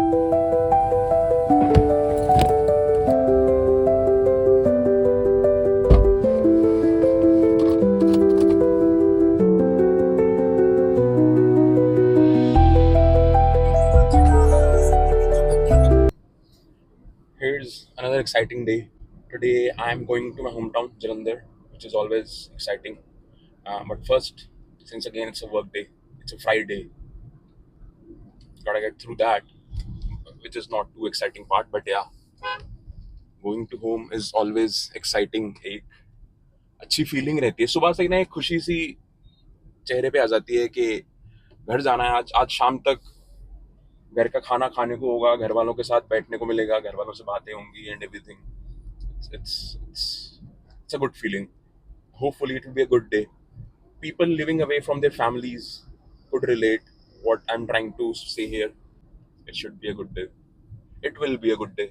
Here's another exciting day. Today I am going to my hometown, Jalandhar, which is always exciting. But first, since again it's a work day, it's a Friday, gotta get through that, which is not too exciting part. But yeah, going to home is always exciting. एक अच्छी feeling रहती है सुबह से ही ना, एक खुशी सी चेहरे पे आ जाती है कि घर जाना है। आज आज शाम तक घर का खाना खाने को होगा, घर वालों के साथ बैठने को मिलेगा, घर वालों से बातें होंगी and everything. It's a good feeling. Hopefully it will be a good day. People living away from their families could relate what I'm trying to say here. It should be a good day. It will be a good day.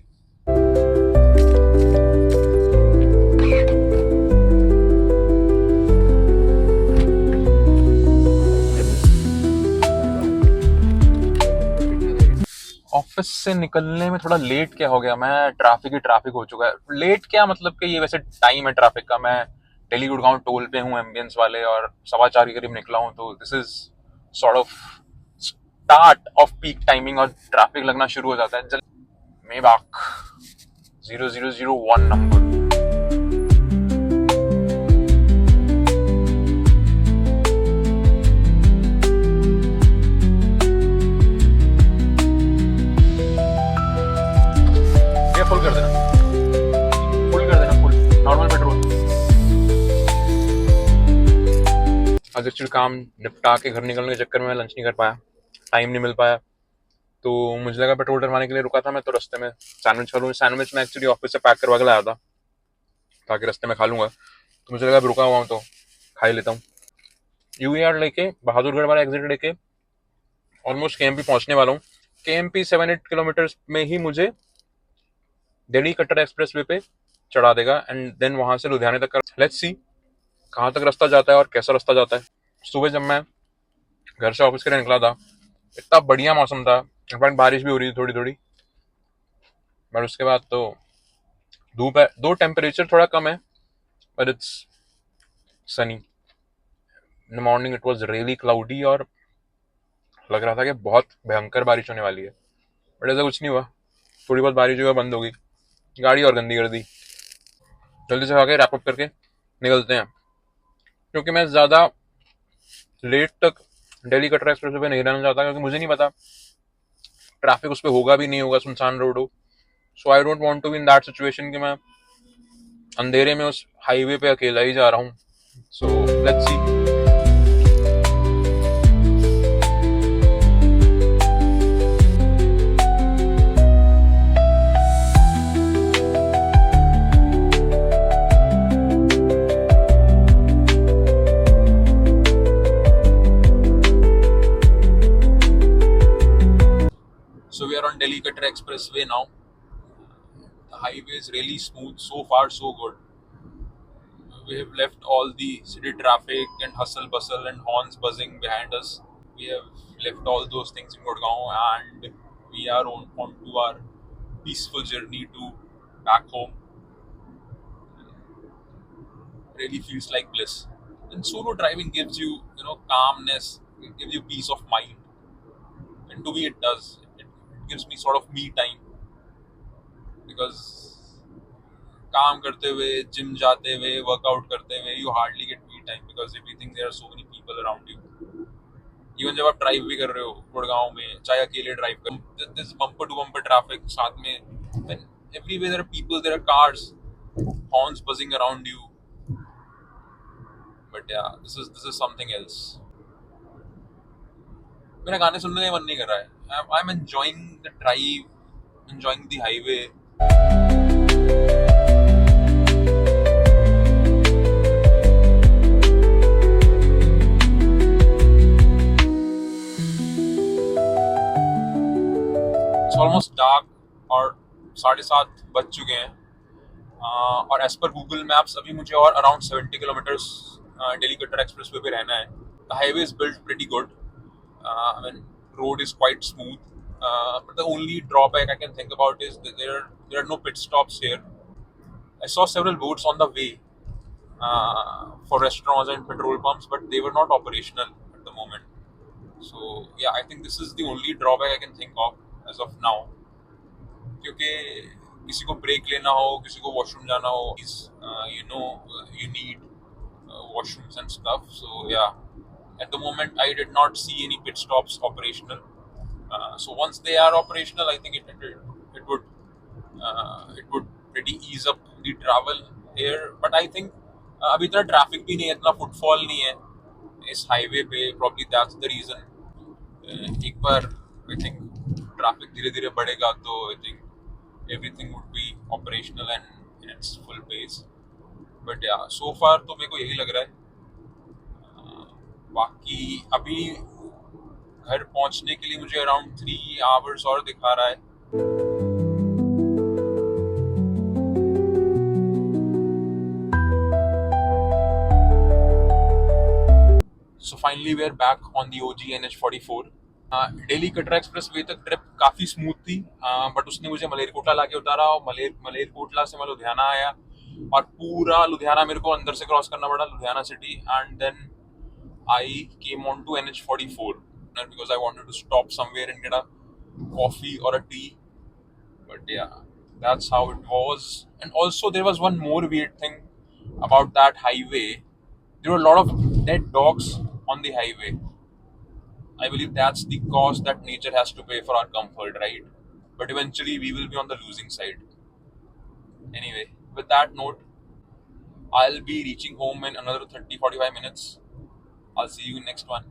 Office से निकलने में थोड़ा late क्या हो गया, मैं traffic हो चुका है। लेट क्या मतलब कि ये वैसे टाइम है ट्रैफिक का। मैं दिल्ली गुड़गांव टोल पे हूँ एम्बियंस वाले, और 4:15 के करीब निकला हूँ, तो this is sort of start off peak timing और ट्रैफिक लगना शुरू हो जाता है। मेबाक 0001 नंबर। ये फुल कर देना, फुल कर देना, फुल नॉर्मल पेट्रोल। आज एक्चुअली काम निपटा के घर निकलने के चक्कर में मैं लंच नहीं कर पाया, टाइम नहीं मिल पाया। तो मुझे लगा पेट्रोल डलवाने के लिए रुका था मैं, तो रास्ते में सैंडविच खा लूँ। सैंडविच मैं एक्चुअली ऑफिस से पैक करवा के लाया था ताकि रास्ते में खा लूंगा, तो मुझे लगा रुका हुआ हूँ तो खा ही लेता हूँ। यूआर लेके बहादुरगढ़ वाला एग्जिट लेके ऑलमोस्ट केएमपी पहुंचने वाला हूँ। केएमपी 7-8 किलोमीटर में ही मुझे दिल्ली कटरा एक्सप्रेस वे पे चढ़ा देगा, एंड देन वहां से लुधियाने तक का लेट्स सी कहाँ तक रास्ता जाता है और कैसा रास्ता जाता है। सुबह जब मैं घर से ऑफिस के लिए निकला था, इतना बढ़िया मौसम था, इनफैक्ट बारिश भी हो रही थी थोड़ी थोड़ी, बट उसके बाद तो धूप है। दो टेम्परेचर थोड़ा कम है, but it's Sunny. In the morning it was really cloudy और लग रहा था कि बहुत भयंकर बारिश होने वाली है, बट ऐसा कुछ नहीं हुआ। थोड़ी बहुत बारिश हुई, बंद हो गई, गाड़ी और गंदी कर दी। जल्दी से आके रैप अप करके निकलते हैं, क्योंकि मैं ज़्यादा लेट तक दिल्ली कटरा एक्सप्रेस पे नहीं रहना चाहता, क्योंकि मुझे नहीं पता ट्रैफिक उस पर होगा भी नहीं होगा, सुनसान रोड हो। So I don't want to be in that situation कि मैं अंधेरे में उस हाईवे पे अकेला ही जा रहा हूँ। So let's see. So we are on Delhi Katra Expressway now. The highway is really smooth. So far, so good. We have left all the city traffic and hustle bustle and horns buzzing behind us. We have left all those things in Gurgaon, and we are on to our peaceful journey to back home. Really feels like bliss. And solo driving gives you, calmness. It gives you peace of mind. And to me, it does. It gives me sort of me time, because काम करते हुए, gym जाते हुए, workout करते हुए, you hardly get me time because everything there are so many people around you. Even जब आप drive भी कर रहे हो गुड़गांव में, चाहे अकेले ड्राइव कर, this bumper to bumper traffic साथ में, when everywhere there are people, there are cars, horns buzzing around you. But yeah, this is something else. मेरा गाने सुनने का मन नहीं कर रहा है. I'm enjoying the drive, enjoying the highway. It's almost dark और 7:30 बज चुके हैं, और एज पर गूगल मैप्स अभी मुझे और around 70 kilometres Delhi Katra expressway पे रहना है. The highway is built pretty good. I mean, road is quite smooth. But the only drawback I can think about is that there are no pit stops here. I saw several boats on the way for restaurants and petrol pumps, but they were not operational at the moment. So yeah, I think this is the only drawback I can think of as of now. क्योंकि किसी को break लेना हो, किसी को washroom जाना हो, you need washrooms and stuff. So yeah, at the moment I did not see any pit stops operational. So once they are operational, I think it would pretty ease up the travel here. But I think अभी इतना traffic भी नहीं है, इतना footfall नहीं है इस highway पे. Probably that's the reason. एक बार आई थिंक ट्रैफिक धीरे धीरे बढ़ेगा तो I think everything would be operational and in its full pace. But yeah so फार तो मेरे को यही लग रहा है. बाकी अभी घर पहुंचने के लिए मुझे अराउंड 3 आवर्स और दिखा रहा है. So finally we are back on the OG NH44. Delhi Katra express way तक ट्रिप काफ़ी स्मूथ थी, बट उसने मुझे मलेरकोटला लाके उतारा और मलेरकोटला से मैं लुधियाना आया और पूरा लुधियाना मेरे को अंदर से क्रॉस करना पड़ा, Ludhiana city. And then I came on to NH44 because I wanted to stop somewhere and get a coffee or a tea. But yeah, that's how it was. And also there was one more weird thing about that highway. There were a lot of dead dogs on the highway. I believe that's the cost that nature has to pay for our comfort, right? But eventually we will be on the losing side. Anyway, with that note, I'll be reaching home in another 30-45 minutes. I'll see you in next one.